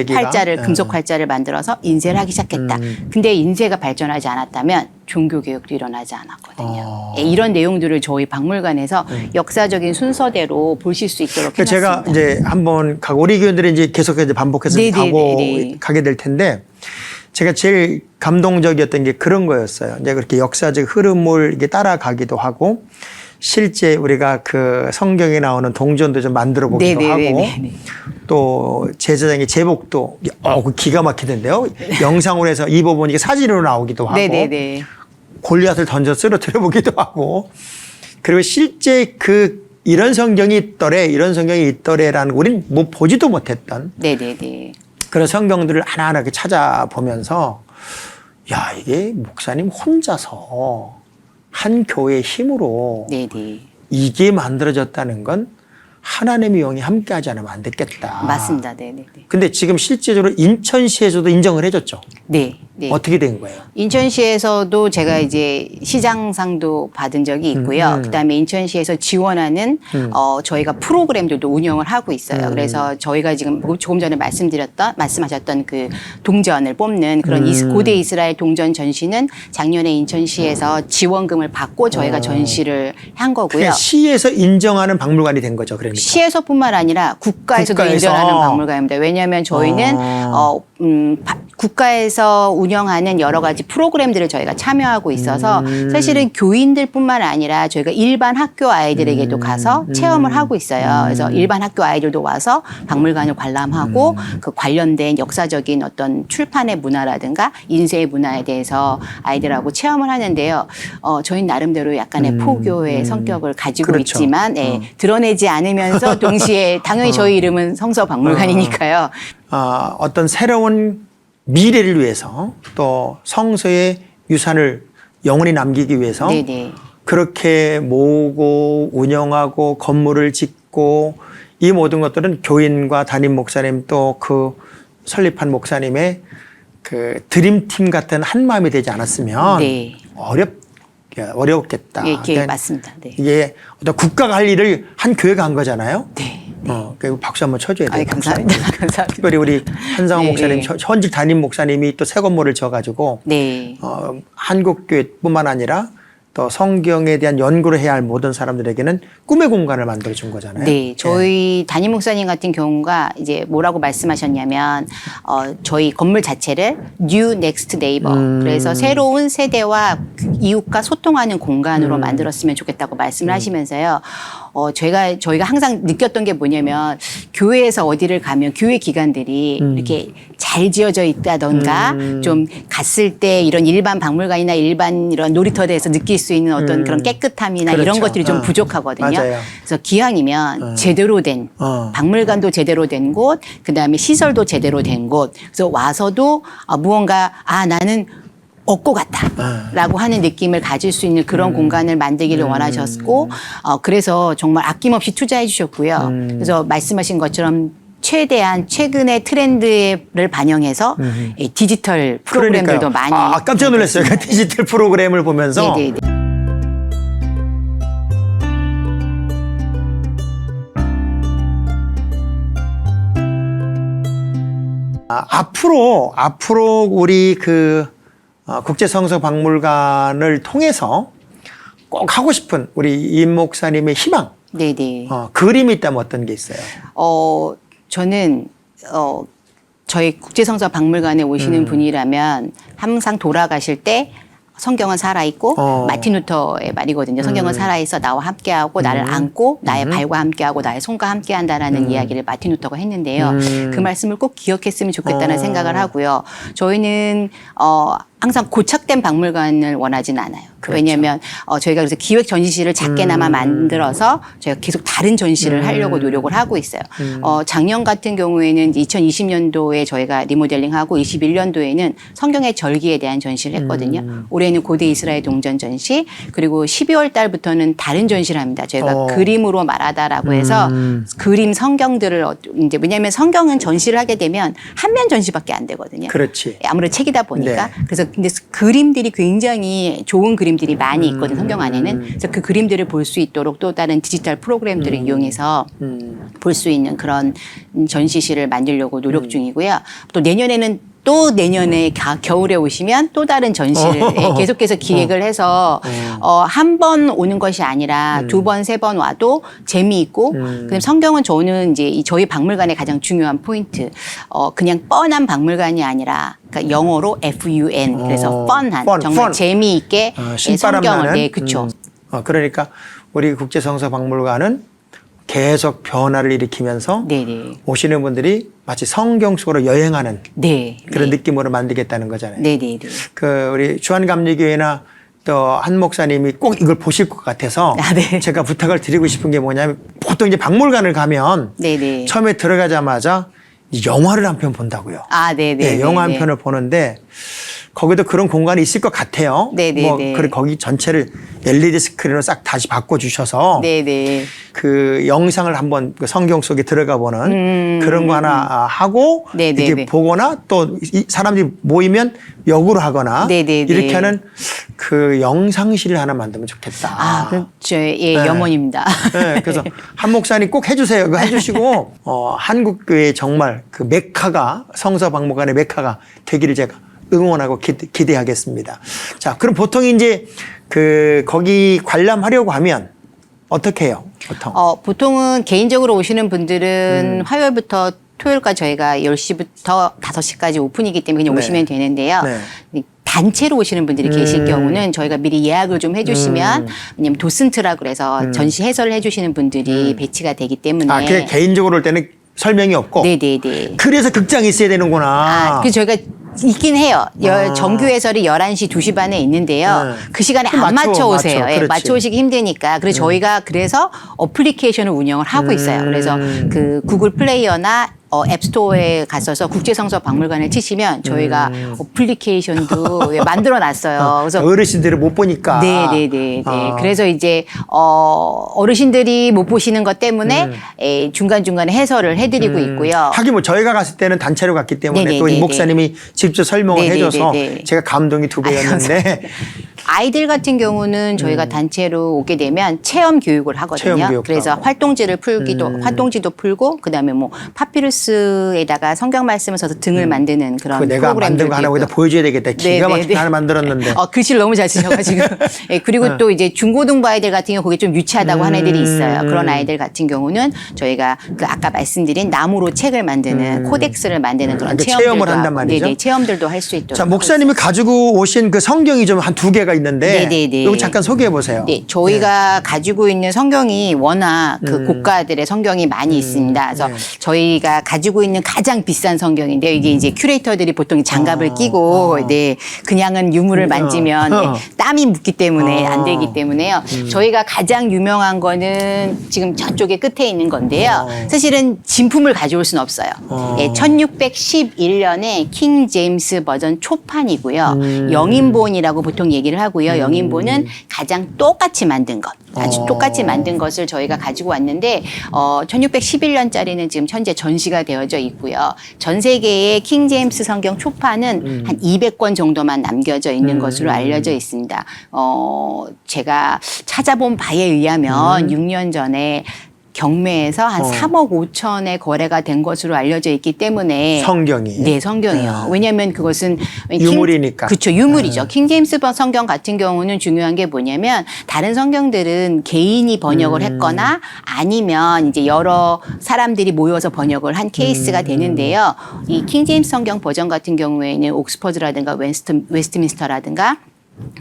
Speaker 2: 활자를 금속 활자를 만들어서 인쇄를 하기 시작했다. 근데 인쇄가 발전하지 않았다면 종교 개혁도 일어나지 않았거든요. 이런 내용들을 저희 박물관에서 역사적인 순서대로 보실 수 있도록 해놨습니다.
Speaker 1: 제가 이제 한번 우리 교인들이 이제 계속해서 반복해서 가게 될 텐데. 제가 제일 감동적이었던 게 그런 거였어요. 이제 그렇게 역사적 흐름을 이게 따라가기도 하고, 실제 우리가 그 성경에 나오는 동전도 좀 만들어 보기도 하고, 또 제사장의 제복도 기가 막히던데요. 영상으로 해서 입어보니까 사진으로 나오기도 하고, 골리앗을 던져 쓰러뜨려 보기도 하고, 그리고 실제 이런 성경이 있더래라는 우린 뭐 보지도 못했던. 그런 성경들을 하나하나 이렇게 찾아보면서 이게 목사님 혼자서 한 교회의 힘으로 이게 만들어졌다는 건 하나님의 영이 함께하지 않으면 안 됐겠다.
Speaker 2: 맞습니다.
Speaker 1: 근데 지금 실제적으로 인천시에서도 인정을 해줬죠.
Speaker 2: 네.
Speaker 1: 어떻게 된 거예요?
Speaker 2: 인천시에서도 제가 이제 시장상도 받은 적이 있고요. 그다음에 인천시에서 지원하는 저희가 프로그램들도 운영을 하고 있어요. 그래서 저희가 지금 조금 전에 말씀하셨던 그 동전을 뽑는 그런 고대 이스라엘 동전 전시는 작년에 인천시에서 지원금을 받고 저희가 전시를 한 거고요.
Speaker 1: 그냥 시에서 인정하는 박물관이 된 거죠. 그러니까.
Speaker 2: 시에서뿐만 아니라 국가에서도
Speaker 1: 국가에서.
Speaker 2: 인정하는 박물관입니다. 왜냐하면 저희는 국가에서 운영하는 여러 가지 프로그램들을 저희가 참여하고 있어서 사실은 교인들뿐만 아니라 저희가 일반 학교 아이들에게도 가서 체험을 하고 있어요. 그래서 일반 학교 아이들도 와서 박물관을 관람하고 그 관련된 역사적인 어떤 출판의 문화라든가 인쇄의 문화에 대해서 아이들하고 체험을 하는데요. 저희 나름대로 약간의 포교의 성격을 가지고
Speaker 1: 그렇죠.
Speaker 2: 있지만 드러내지 않으면서 동시에 당연히 저희 이름은 성서박물관이니까요.
Speaker 1: 어떤 새로운 미래를 위해서 또 성서의 유산을 영원히 남기기 위해서
Speaker 2: 네네.
Speaker 1: 그렇게 모으고 운영하고 건물을 짓고 이 모든 것들은 교인과 담임 목사님 또 그 설립한 목사님의 그 드림팀 같은 한 마음이 되지 않았으면
Speaker 2: 네.
Speaker 1: 어렵겠다.
Speaker 2: 예, 맞습니다. 네.
Speaker 1: 이게 어떤 국가가 할 일을 한 교회가 한 거잖아요.
Speaker 2: 네.
Speaker 1: 그리고 박수 한번 쳐줘야 돼요.
Speaker 2: 감사합니다. 감사합니다.
Speaker 1: 특별히 우리 한상호
Speaker 2: 네,
Speaker 1: 목사님,
Speaker 2: 네.
Speaker 1: 현직 담임 목사님이 또 새 건물을 져가지고
Speaker 2: 네.
Speaker 1: 한국교회뿐만 아니라 또 성경에 대한 연구를 해야 할 모든 사람들에게는 꿈의 공간을 만들어 준 거잖아요.
Speaker 2: 네, 저희 담임 목사님 같은 경우가 이제 뭐라고 말씀하셨냐면 저희 건물 자체를 New Next Neighbor 그래서 새로운 세대와 이웃과 소통하는 공간으로 만들었으면 좋겠다고 말씀을 하시면서요. 저희가 항상 느꼈던 게 뭐냐면 교회에서 어디를 가면 교회 기관들이 이렇게 잘 지어져 있다던가 좀 갔을 때 이런 일반 박물관이나 일반 이런 놀이터에서 느낄 수 있는 어떤 그런 깨끗함이나
Speaker 1: 그렇죠.
Speaker 2: 이런 것들이 좀 부족하거든요.
Speaker 1: 맞아요.
Speaker 2: 그래서 기왕이면 제대로 된 박물관도 제대로 된 곳, 그다음에 시설도 제대로 된 곳. 그래서 와서도 무언가 나는 얻고 갔다라고 하는 느낌을 가질 수 있는 그런 공간을 만들기를 원하셨고 그래서 정말 아낌없이 투자해 주셨고요. 그래서 말씀하신 것처럼 최대한 최근의 트렌드를 반영해서 디지털 프로그램들도 많이
Speaker 1: 깜짝 놀랐어요. 그 디지털 프로그램을 보면서.
Speaker 2: 네네네.
Speaker 1: 앞으로 우리 그 국제성서박물관을 통해서 꼭 하고 싶은 우리 임 목사님의 희망,
Speaker 2: 네네.
Speaker 1: 그림이 있다면 어떤 게 있어요?
Speaker 2: 저는 저희 국제성서박물관에 오시는 분이라면 항상 돌아가실 때 성경은 살아있고 마틴 루터의 말이거든요. 성경은 살아있어 나와 함께하고 나를 안고 나의 발과 함께하고 나의 손과 함께한다라는 이야기를 마틴 루터가 했는데요. 그 말씀을 꼭 기억했으면 좋겠다는 생각을 하고요. 저희는 항상 고착된 박물관을 원하진 않아요.
Speaker 1: 그렇죠.
Speaker 2: 왜냐하면 저희가 그래서 기획 전시실을 작게나마 만들어서 저희가 계속 다른 전시를 하려고 노력을 하고 있어요. 작년 같은 경우에는 2020년도에 저희가 리모델링하고 21년도에는 성경의 절기에 대한 전시를 했거든요. 올해는 고대 이스라엘 동전 전시, 그리고 12월 달부터는 다른 전시를 합니다. 저희가 그림으로 말하다라고 해서 그림 성경들을 이제 왜냐하면 성경은 전시를 하게 되면 한 면 전시밖에 안 되거든요.
Speaker 1: 그렇지.
Speaker 2: 아무래도 책이다 보니까.
Speaker 1: 네.
Speaker 2: 그래서 근데 그림들이 굉장히 좋은 그림들이 많이 있거든 성경 안에는. 그래서 그 그림들을 볼 수 있도록 또 다른 디지털 프로그램들을 이용해서 볼 수 있는 그런 전시실을 만들려고 노력 중이고요. 또 내년에 겨울에 오시면 또 다른 전시를 계속해서 기획을 해서 한 번 오는 것이 아니라 두 번, 세 번 와도 재미있고 그다음에 성경은 저는 이제 저희 박물관의 가장 중요한 포인트 그냥 뻔한 박물관이 아니라 그러니까 영어로 FUN 그래서 뻔한 정말 재미있게
Speaker 1: 신바람
Speaker 2: 성경을
Speaker 1: 나는.
Speaker 2: 네, 그렇죠.
Speaker 1: 그러니까 우리 국제성서박물관은 계속 변화를 일으키면서
Speaker 2: 네네.
Speaker 1: 오시는 분들이 마치 성경 속으로 여행하는
Speaker 2: 네.
Speaker 1: 그런 느낌으로 만들겠다는 거잖아요.
Speaker 2: 네네네.
Speaker 1: 우리 주한감리교회나 또 한 목사님이 꼭 이걸 보실 것 같아서
Speaker 2: 네.
Speaker 1: 제가 부탁을 드리고 싶은 게 뭐냐면 보통 이제 박물관을 가면
Speaker 2: 네네.
Speaker 1: 처음에 들어가자마자 영화를 한 편 본다고요.
Speaker 2: 네네.
Speaker 1: 네, 영화 한 편을 보는데 거기도 그런 공간이 있을 것 같아요.
Speaker 2: 네네네.
Speaker 1: 거기 전체를 LED 스크린으로 싹 다시 바꿔주셔서
Speaker 2: 네네.
Speaker 1: 그 영상을 한번 그 성경 속에 들어가 보는 그런 거 하나 하고
Speaker 2: 네네네.
Speaker 1: 이렇게 보거나 또 사람들이 모이면 역으로 하거나
Speaker 2: 네네네.
Speaker 1: 이렇게 하는 그 영상실을 하나 만들면 좋겠다.
Speaker 2: 아, 그렇죠. 예,
Speaker 1: 네.
Speaker 2: 염원입니다.
Speaker 1: 네, 그래서 한 목사님 꼭 해주세요. 이거 해주시고 한국교회 정말 그 메카가 성서박물관의 메카가 되기를 제가 응원하고 기대하겠습니다. 자, 그럼 보통 이제 그 거기 관람하려고 하면 어떻게 해요? 보통?
Speaker 2: 보통은 개인적으로 오시는 분들은 화요일부터 토요일까지 저희가 10시부터 5시까지 오픈이기 때문에 그냥
Speaker 1: 네.
Speaker 2: 오시면 되는데요.
Speaker 1: 네.
Speaker 2: 단체로 오시는 분들이 계실 경우는 저희가 미리 예약을 좀 해주시면 왜냐면 도슨트라 그래서 전시 해설을 해주시는 분들이 배치가 되기 때문에.
Speaker 1: 아, 그게 개인적으로 올 때는 설명이 없고.
Speaker 2: 네네네.
Speaker 1: 그래서 극장이 있어야 되는구나.
Speaker 2: 그래서 저희가 있긴 해요. 정규 해설이 11시, 2시 반에 있는데요.
Speaker 1: 네.
Speaker 2: 그 시간에
Speaker 1: 그럼
Speaker 2: 안 맞춰 오세요.
Speaker 1: 맞춰.
Speaker 2: 예,
Speaker 1: 그렇지.
Speaker 2: 맞춰 오시기 힘드니까. 그래서 저희가 그래서 어플리케이션을 운영을 하고 있어요. 그래서 그 구글 플레이어나 앱스토어에 가셔서 국제성서박물관을 치시면 저희가 어플리케이션도 예, 만들어 놨어요. 그래서
Speaker 1: 어르신들을 못 보니까.
Speaker 2: 네네네. 그래서 이제 어르신들이 못 보시는 것 때문에 중간중간에 해설을 해드리고 있고요.
Speaker 1: 하긴 뭐 저희가 갔을 때는 단체로 갔기 때문에 또 이
Speaker 2: 네네네네.
Speaker 1: 목사님이 직접 설명을
Speaker 2: 네네네네.
Speaker 1: 해줘서 제가 감동이 두 배였는데
Speaker 2: 아이들 같은 경우는 저희가 단체로 오게 되면 체험 교육을 하거든요.
Speaker 1: 체험 교육도
Speaker 2: 그래서
Speaker 1: 하고.
Speaker 2: 활동지를 풀기도 활동지도 풀고 그다음에 뭐 파피루스에다가 성경 말씀을 써서 등을 만드는 그런
Speaker 1: 그거 내가 만든 거 하나
Speaker 2: 프로그램들도
Speaker 1: 거기다
Speaker 2: 있고.
Speaker 1: 보여줘야 되겠다. 기가
Speaker 2: 네네네.
Speaker 1: 막히게 하나 만들었는데.
Speaker 2: 글씨를 너무 잘 쓰셔가지고. 예, 그리고 또 이제 중고등부 아이들 같은 경우 그게 좀 유치하다고 하는 애들이 있어요. 그런 아이들 같은 경우는 저희가 그 아까 말씀드린 나무로 책을 만드는 코덱스를 만드는 그런
Speaker 1: 이제
Speaker 2: 체험들도
Speaker 1: 체험을 한단
Speaker 2: 하고.
Speaker 1: 말이죠?
Speaker 2: 네네, 체험들도 할 수 있도록.
Speaker 1: 자,
Speaker 2: 하고
Speaker 1: 목사님이 가지고 오신 그 성경이 좀 한 2개가 있는데.
Speaker 2: 네네네.
Speaker 1: 이거 잠깐 소개해 보세요.
Speaker 2: 네, 저희가 가지고 있는 성경이 워낙 그 고가들의 성경이 많이 있습니다. 그래서 저희가 가지고 있는 가장 비싼 성경인데요. 이게 이제 큐레이터들이 보통 장갑을 끼고, 네, 그냥은 유물을 만지면 네, 땀이 묻기 때문에 안 되기 때문에요. 저희가 가장 유명한 거는 지금 저쪽에 끝에 있는 건데요. 사실은 진품을 가져올 수는 없어요. 예, 1611년에 킹 제임스 버전 초판이고요. 영인본이라고 보통 얘기를 하고요. 영인본은 가장 똑같이 만든 것, 아주 똑같이 만든 것을 저희가 가지고 왔는데 1611년짜리는 지금 현재 전시가 되어져 있고요. 전 세계의 킹 제임스 성경 초판은 한 200권 정도만 남겨져 있는 것으로 알려져 있습니다. 제가 찾아본 바에 의하면 6년 전에 경매에서 한 3억 5천에 거래가 된 것으로 알려져 있기 때문에
Speaker 1: 성경이.
Speaker 2: 네, 성경이요. 왜냐하면 그것은
Speaker 1: 유물이니까.
Speaker 2: 그렇죠, 유물이죠. 킹 제임스 성경 같은 경우는 중요한 게 뭐냐면 다른 성경들은 개인이 번역을 했거나 아니면 이제 여러 사람들이 모여서 번역을 한 케이스가 되는데요. 이 킹 제임스 성경 버전 같은 경우에는 옥스퍼드라든가 웨스트민스터라든가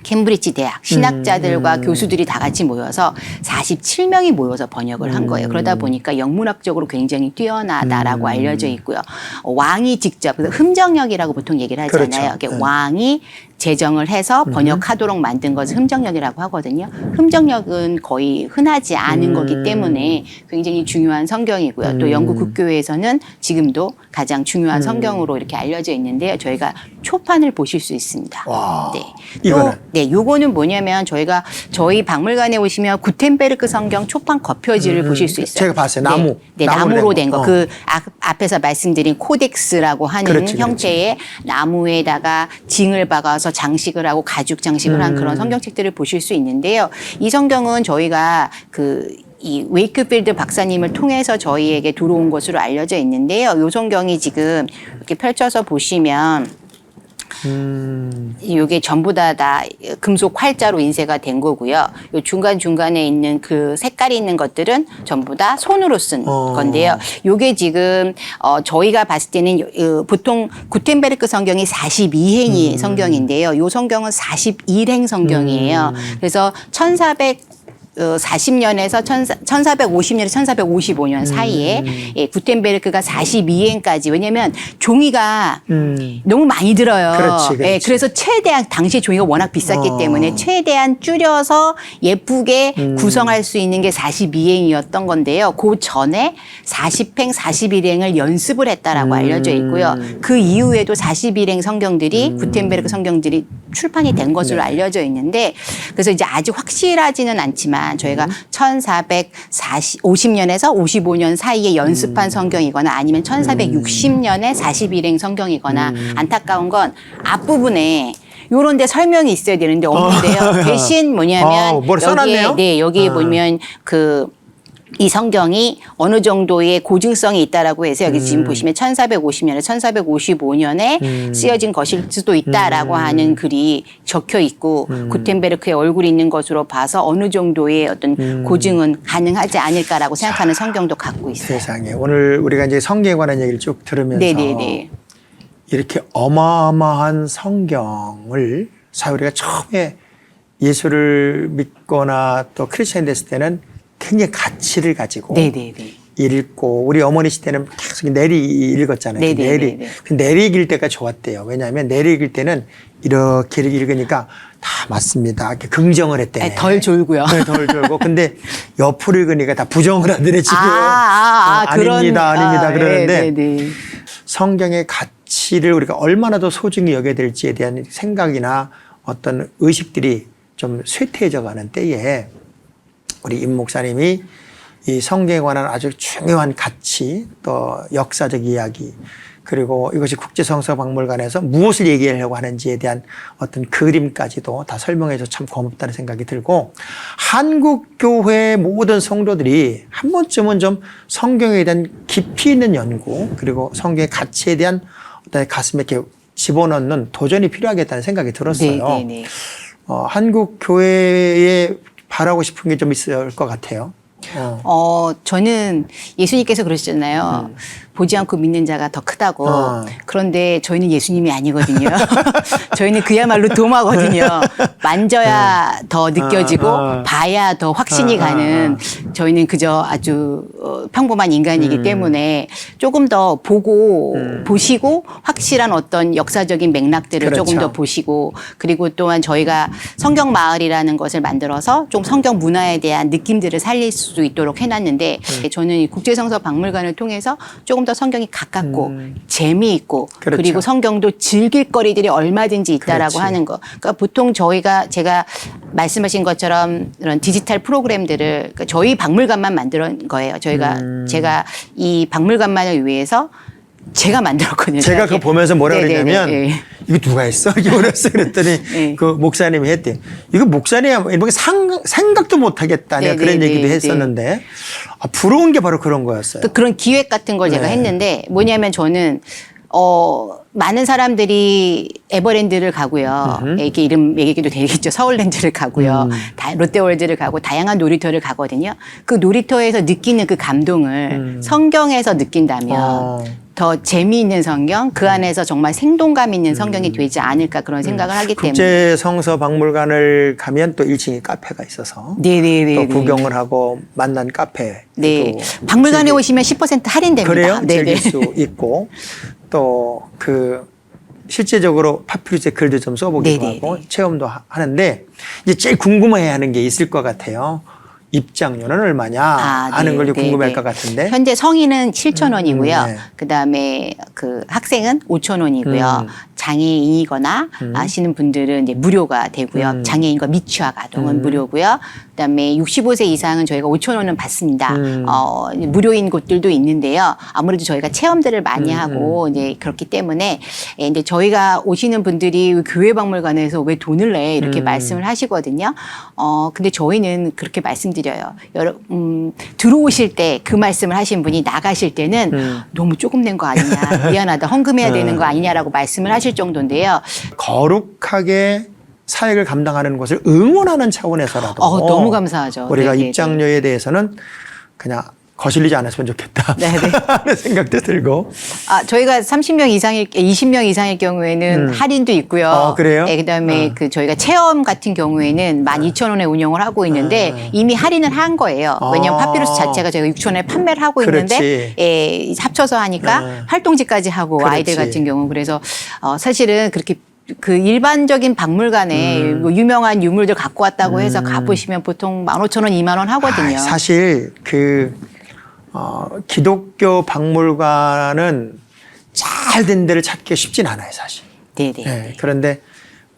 Speaker 2: 캠브리지 대학 신학자들과 교수들이 다 같이 모여서 47명이 모여서 번역을 한 거예요. 그러다 보니까 영문학적으로 굉장히 뛰어나다라고 알려져 있고요. 왕이 직접 그래서 흠정역이라고 보통 얘기를 하잖아요.
Speaker 1: 그렇죠.
Speaker 2: 왕이 제정을 해서 번역하도록 만든 것을 흠정역이라고 하거든요. 흠정역은 거의 흔하지 않은 거기 때문에 굉장히 중요한 성경이고요. 또 영국 국교회에서는 지금도 가장 중요한 성경으로 이렇게 알려져 있는데요. 저희가 초판을 보실 수 있습니다.
Speaker 1: 와,
Speaker 2: 네.
Speaker 1: 이거는?
Speaker 2: 네, 요거는 뭐냐면 저희가 저희 박물관에 오시면 구텐베르크 성경 초판 겉표지를 보실 수 있어요.
Speaker 1: 제가 봤어요. 나무.
Speaker 2: 네,
Speaker 1: 나무로
Speaker 2: 나무로
Speaker 1: 된
Speaker 2: 된
Speaker 1: 거.
Speaker 2: 거. 그 앞에서 말씀드린 코덱스라고 하는
Speaker 1: 그렇지, 그렇지.
Speaker 2: 형태의 나무에다가 징을 박아서 장식을 하고 가죽 장식을 한 그런 성경책들을 보실 수 있는데요. 이 성경은 저희가 이 웨이크필드 박사님을 통해서 저희에게 들어온 것으로 알려져 있는데요. 이 성경이 지금 이렇게 펼쳐서 보시면 이게 전부 다 금속 활자로 인쇄가 된 거고요. 요 중간중간에 있는 그 색깔이 있는 것들은 전부 다 손으로 쓴 건데요. 요게 지금 저희가 봤을 때는 보통 구텐베르크 성경이 42행이 성경인데요. 요 성경은 41행 성경이에요. 그래서 40년에서 1450년에서 1455년 사이에 구텐베르크가 42행까지 왜냐하면 종이가 너무 많이 들어요.
Speaker 1: 그렇지.
Speaker 2: 예, 그래서 최대한 당시 종이가 워낙 비쌌기 때문에 최대한 줄여서 예쁘게 구성할 수 있는 게 42행이었던 건데요. 그 전에 40행, 41행을 연습을 했다라고 알려져 있고요. 그 이후에도 41행 성경들이 구텐베르크 성경들이 출판이 된 것으로 알려져 있는데 그래서 이제 아직 확실하지는 않지만 있지만 저희가 1450년에서 55년 사이에 연습한 성경이거나 아니면 1460년에 41행 성경이거나 안타까운 건 앞부분에 요런 데 설명이 있어야 되는데 없는데요. 대신 뭐냐면
Speaker 1: 뭘 써놨네요?
Speaker 2: 여기에 보면 이 성경이 어느 정도의 고증성이 있다라고 해서 여기 지금 보시면 1450년에 1455년에 쓰여진 것일 수도 있다라고 하는 글이 적혀 있고 구텐베르크의 얼굴이 있는 것으로 봐서 어느 정도의 어떤 고증은 가능하지 않을까라고 생각하는 성경도 갖고 있어요.
Speaker 1: 세상에. 오늘 우리가 이제 성경에 관한 얘기를 쭉 들으면서
Speaker 2: 네네네.
Speaker 1: 이렇게 어마어마한 성경을 우리가 처음에 예수를 믿거나 또 크리스찬이 됐을 때는 굉장히 가치를 가지고
Speaker 2: 네네네.
Speaker 1: 읽고 우리 어머니 시대는 계속 내리 읽었잖아요.
Speaker 2: 네네네.
Speaker 1: 내리 읽을 때가 좋았대요. 왜냐하면 내리 읽을 때는 이렇게 읽으니까 다 맞습니다. 이렇게 긍정을 했대요.
Speaker 2: 덜 졸고요.
Speaker 1: 네, 덜 졸고. 근데 옆으로 읽으니까 다 부정을 하더래 지금.
Speaker 2: 아닙니다.
Speaker 1: 아닙니다. 그러는데
Speaker 2: 네네.
Speaker 1: 성경의 가치를 우리가 얼마나 더 소중히 여겨야 될지에 대한 생각이나 어떤 의식들이 좀 쇠퇴해져 가는 때에 우리 임 목사님이 이 성경에 관한 아주 중요한 가치 또 역사적 이야기 그리고 이것이 국제성서박물관에서 무엇을 얘기하려고 하는지에 대한 어떤 그림까지도 다 설명해서 참 고맙다는 생각이 들고 한국교회 모든 성도들이 한 번쯤은 좀 성경에 대한 깊이 있는 연구 그리고 성경의 가치에 대한 어떤 가슴에 이렇게 집어넣는 도전이 필요하겠다는 생각이 들었어요.
Speaker 2: 네네네.
Speaker 1: 한국교회에 바라고 싶은 게 좀 있을 것 같아요.
Speaker 2: 저는 예수님께서 그러셨잖아요. 보지 않고 믿는 자가 더 크다고. 그런데 저희는 예수님이 아니거든요. 저희는 그야말로 도마거든요. 만져야 더 느껴지고 봐야 더 확신이 가는 저희는 그저 아주 평범한 인간이기 때문에 조금 더 보시고 확실한 어떤 역사적인 맥락들을
Speaker 1: 그렇죠.
Speaker 2: 조금 더 보시고 그리고 또한 저희가 성경 마을이라는 것을 만들어서 좀 성경 문화에 대한 느낌들을 살릴 수 있도록 해놨는데 저는 이 국제성서 박물관을 통해서 조금 더 성경이 가깝고 재미있고
Speaker 1: 그렇죠.
Speaker 2: 그리고 성경도 즐길 거리들이 얼마든지 있다라고
Speaker 1: 그렇지.
Speaker 2: 하는 거. 그러니까 보통 제가 말씀하신 것처럼 이런 디지털 프로그램들을 그러니까 저희 박물관만 만든 거예요. 제가 이 박물관만을 위해서 제가 만들었거든요.
Speaker 1: 제가 그거 보면서 뭐라
Speaker 2: 네네네.
Speaker 1: 그랬냐면
Speaker 2: 네.
Speaker 1: 이거 누가 했어? 이거 그랬어 그랬더니
Speaker 2: 네.
Speaker 1: 그 목사님이 했대요. 이거 목사님이 이렇게 생각도 못 하겠다. 내가 그런
Speaker 2: 네네네.
Speaker 1: 얘기도 했었는데 부러운 게 바로 그런 거였어요.
Speaker 2: 또 그런 기획 같은 걸 제가
Speaker 1: 네.
Speaker 2: 했는데 뭐냐면 저는 많은 사람들이 에버랜드를 가고요. 이렇게 이름 얘기도 되겠죠. 서울랜드를 가고요. 롯데월드를 가고 다양한 놀이터를 가거든요. 그 놀이터에서 느끼는 그 감동을 성경에서 느낀다면 더 재미있는 성경, 그 안에서 정말 생동감 있는 성경이 되지 않을까 그런 생각을 하기 때문에.
Speaker 1: 국제성서박물관을 가면 또 1층에 카페가 있어서
Speaker 2: 네네네.
Speaker 1: 또 구경을 하고 만난 카페.
Speaker 2: 네. 박물관에 오시면 10% 할인됩니다.
Speaker 1: 그래요?
Speaker 2: 네네.
Speaker 1: 즐길 수 있고 또 실제적으로 파피루스의 글도 좀 써보기도
Speaker 2: 네네네.
Speaker 1: 하고 체험도 하는데 이제 제일 궁금해하는 게 있을 것 같아요. 입장료는 얼마냐 하는 걸 궁금해할 것 같은데.
Speaker 2: 현재 성인은 7,000원이고요.
Speaker 1: 네.
Speaker 2: 그다음에 그 학생은 5,000원이고요. 장애인이거나 아시는 분들은 이제 무료가 되고요. 장애인과 미취학 아동은 무료고요. 그다음에 65세 이상은 저희가 5,000원은 받습니다. 무료인 곳들도 있는데요. 아무래도 저희가 체험들을 많이 하고 이제 그렇기 때문에 이제 저희가 오시는 분들이 교회 박물관에서 왜 돈을 내 이렇게 말씀을 하시거든요. 근데 저희는 그렇게 말씀드려요. 들어오실 때 그 말씀을 하신 분이 나가실 때는 너무 조금 낸 거 아니냐, 미안하다, 헌금해야 되는 거 아니냐라고 말씀을 하실 정도인데요.
Speaker 1: 거룩하게 사역을 감당하는 것을 응원하는 차원에서라도
Speaker 2: 너무 감사하죠.
Speaker 1: 우리가
Speaker 2: 네네네.
Speaker 1: 입장료에 대해서는 그냥 거슬리지 않았으면 좋겠다
Speaker 2: 네네.
Speaker 1: 하는 생각도 들고.
Speaker 2: 저희가 20명 이상일 경우에는 할인도 있고요.
Speaker 1: 그래요?
Speaker 2: 네, 그다음에 저희가 체험 같은 경우에는 12,000원에 운영을 하고 있는데 이미 할인을 한 거예요. 왜냐하면 파피루스 자체가 저희가 6,000원에 판매를 하고 있는데 합쳐서 하니까 활동지까지 하고
Speaker 1: 그렇지.
Speaker 2: 아이들 같은 경우 그래서 사실은 그렇게 그 일반적인 박물관에 뭐 유명한 유물들 갖고 왔다고 해서 가보시면 보통 15,000원, 2만 원 하거든요.
Speaker 1: 사실 기독교 박물관은 잘 된 데를 찾기 쉽진 않아요, 사실.
Speaker 2: 네네.
Speaker 1: 네, 그런데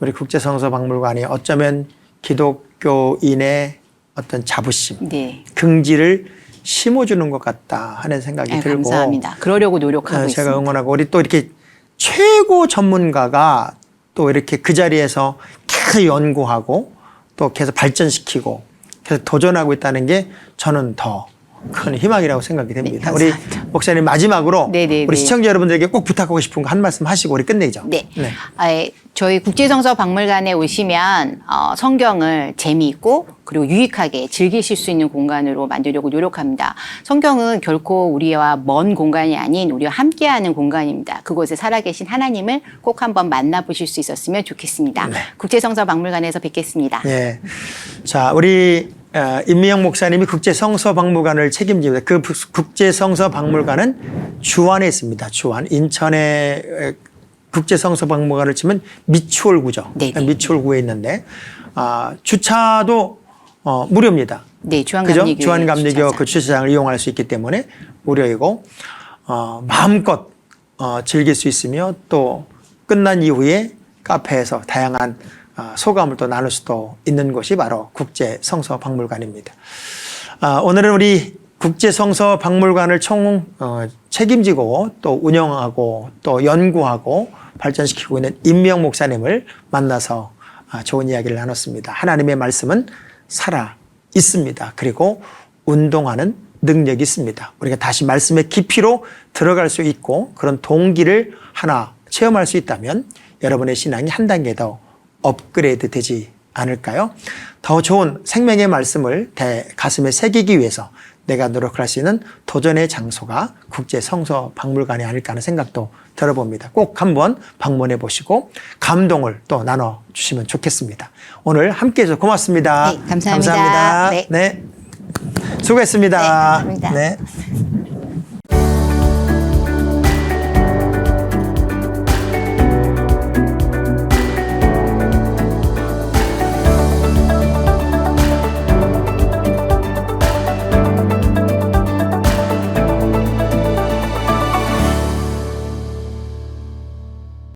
Speaker 1: 우리 국제성서박물관이 어쩌면 기독교인의 어떤 자부심,
Speaker 2: 네.
Speaker 1: 긍지를 심어주는 것 같다 하는 생각이
Speaker 2: 네,
Speaker 1: 들고
Speaker 2: 감사합니다. 그러려고 노력하고
Speaker 1: 제가
Speaker 2: 있습니다.
Speaker 1: 응원하고 우리 또 이렇게 최고 전문가가 또 이렇게 그 자리에서 계속 연구하고 또 계속 발전시키고 계속 도전하고 있다는 게 저는 더 큰 희망이라고 생각이 됩니다.
Speaker 2: 네,
Speaker 1: 우리
Speaker 2: 감사합니다.
Speaker 1: 목사님 마지막으로
Speaker 2: 네네네.
Speaker 1: 우리 시청자 여러분들에게 꼭 부탁하고 싶은 거 한 말씀 하시고 우리 끝내죠.
Speaker 2: 네. 저희 국제성서박물관에 오시면 성경을 재미있고 그리고 유익하게 즐기실 수 있는 공간으로 만들려고 노력합니다. 성경은 결코 우리와 먼 공간이 아닌 우리와 함께하는 공간입니다. 그곳에 살아계신 하나님을 꼭 한번 만나보실 수 있었으면 좋겠습니다.
Speaker 1: 네.
Speaker 2: 국제성서박물관에서 뵙겠습니다.
Speaker 1: 예. 자, 우리 임미영 목사님이 국제성서박물관을 책임집니다. 그 국제성서박물관은 주안에 있습니다. 주안. 인천의 국제성서박물관을 치면 미추홀구죠.
Speaker 2: 네네.
Speaker 1: 미추홀구에 있는데 주차도 무료입니다.
Speaker 2: 네,
Speaker 1: 그죠?
Speaker 2: 주한감리교
Speaker 1: 주한감리교 그 주차장을 이용할 수 있기 때문에 무료이고 마음껏 즐길 수 있으며 또 끝난 이후에 카페에서 다양한 소감을 또 나눌 수도 있는 곳이 바로 국제성서박물관입니다. 오늘은 우리 국제성서박물관을 책임지고 또 운영하고 또 연구하고 발전시키고 있는 임명 목사님을 만나서 좋은 이야기를 나눴습니다. 하나님의 말씀은 살아 있습니다. 그리고 운동하는 능력이 있습니다. 우리가 다시 말씀의 깊이로 들어갈 수 있고 그런 동기를 하나 체험할 수 있다면 여러분의 신앙이 한 단계 더 업그레이드 되지 않을까요? 더 좋은 생명의 말씀을 가슴에 새기기 위해서 내가 노력할 수 있는 도전의 장소가 국제성서박물관이 아닐까 하는 생각도 들어봅니다. 꼭 한번 방문해 보시고 감동을 또 나눠주시면 좋겠습니다. 오늘 함께해 주셔서 고맙습니다.
Speaker 2: 네, 감사합니다.
Speaker 1: 감사합니다.
Speaker 2: 네.
Speaker 1: 네. 수고했습니다.
Speaker 2: 네, 감사합니다.
Speaker 1: 네.